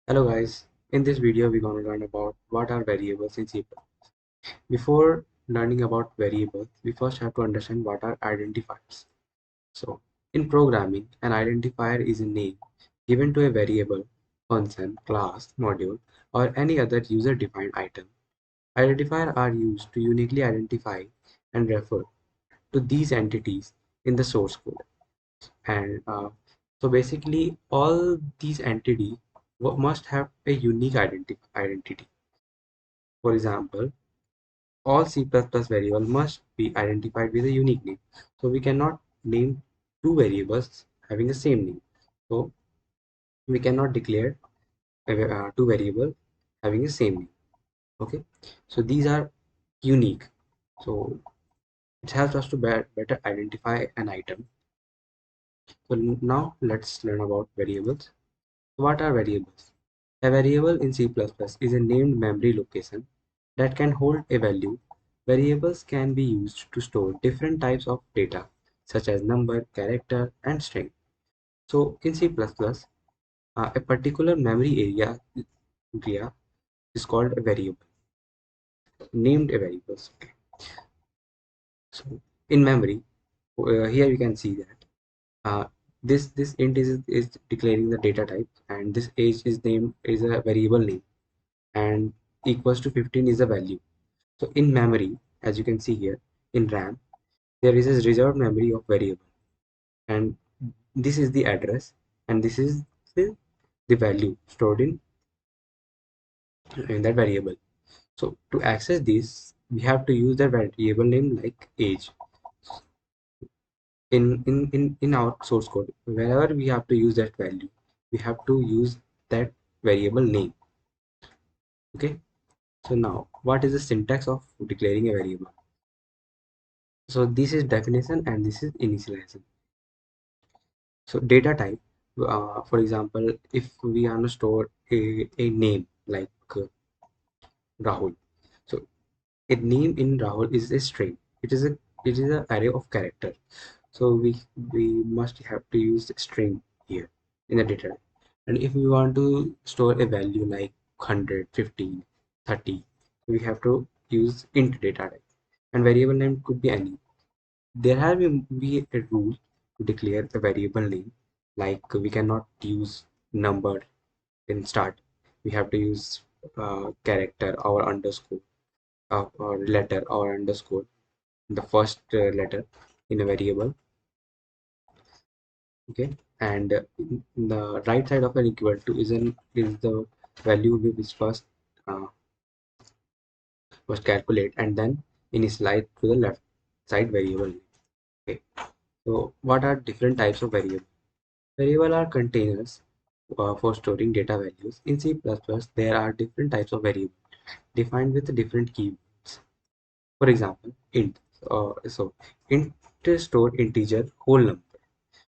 Hello guys, in this video we're going to learn about what are variables in C++. Before learning about variables, we first have to understand what are identifiers. So, in programming, an identifier is a name given to a variable, function, class, module, or any other user-defined item. Identifiers are used to uniquely identify and refer to these entities in the source code. And so basically all these entities must have a unique identity. For example, all C++ variables must be identified with a unique name. So we cannot name two variables having the same name. So we cannot declare two variables having the same name. Okay, so these are unique. So it helps us to better identify an item. So now let's learn about variables. What are variables? A variable in C++ is a named memory location that can hold a value. Variables can be used to store different types of data, such as number, character, and string. So in C++, a particular memory area is called a variable, named a variables. Okay. So in memory, here you can see that this int is declaring the data type, and this age is named is a variable name, and equals to 15 is the value. So in memory, as you can see here, in RAM, there is a reserved memory of variable, and this is the address, and this is the value stored in that variable. So to access this, we have to use the variable name like age. In our source code, wherever we have to use that value, we have to use that variable name. Okay. So now, what is the syntax of declaring a variable? So this is definition and this is initialization. So data type, for example, if we want to store a name like Rahul, so a name in Rahul is a string. It is an array of character. So we must have to use string here in the data type. And if we want to store a value like 100, 15, 30, we have to use int data type. And variable name could be any. There have be a rule to declare a variable name, like we cannot use number in start. We have to use character or underscore or letter or underscore, the first letter in a variable. Okay, and in the right side of an equal to is the value we which first calculate, and then initialize to the left side variable. Okay, so what are different types of variable? Variable are containers for storing data values. In C++, there are different types of variables defined with different keywords. For example, int. Int store integer whole number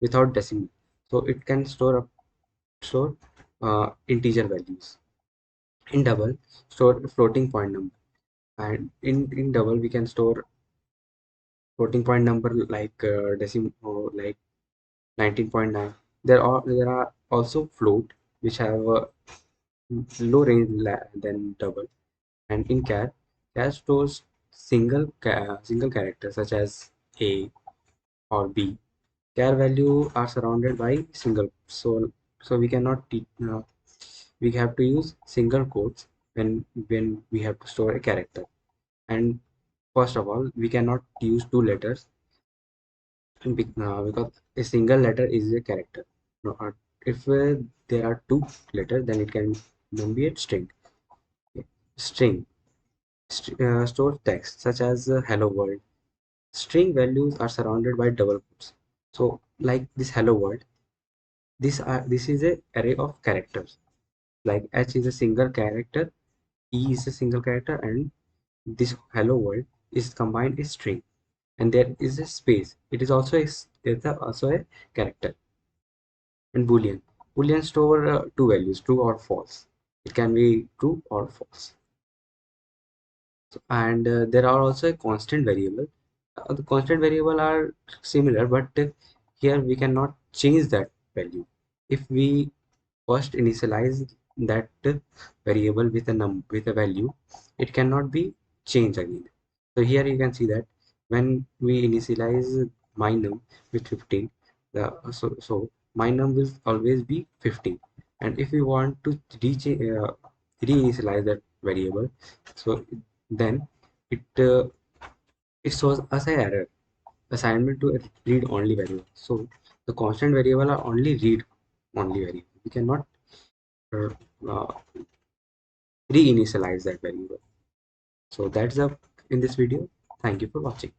without decimal. So it can store integer values. In double, store floating point number. And in double, we can store floating point number like decimal, like 19.9. There are also float which have a low range than double. And in char stores single character such as a or b. Char value are surrounded by single, so we cannot we have to use single quotes when we have to store a character. And first of all, we cannot use two letters because a single letter is a character. No, if there are two letters, then it can then be a string. Okay. String store text such as hello world. String values are surrounded by double quotes. So like this hello world, this is a array of characters. Like H is a single character, E is a single character, and this hello world is combined a string, and there is a space. It is also also a character. And boolean store two values, true or false. It can be true or false. So, and there are also a constant variable. The constant variable are similar, but here we cannot change that value. If we first initialize that variable with a with a value, it cannot be changed again. So here you can see that when we initialize my num with 15, so my num will always be 15. And if we want to reinitialize that variable, so then it it shows us an error, assignment to a read only variable. So the constant variable are only read only variable, we cannot uh, uh, reinitialize that variable. So that's up in this video. Thank you for watching.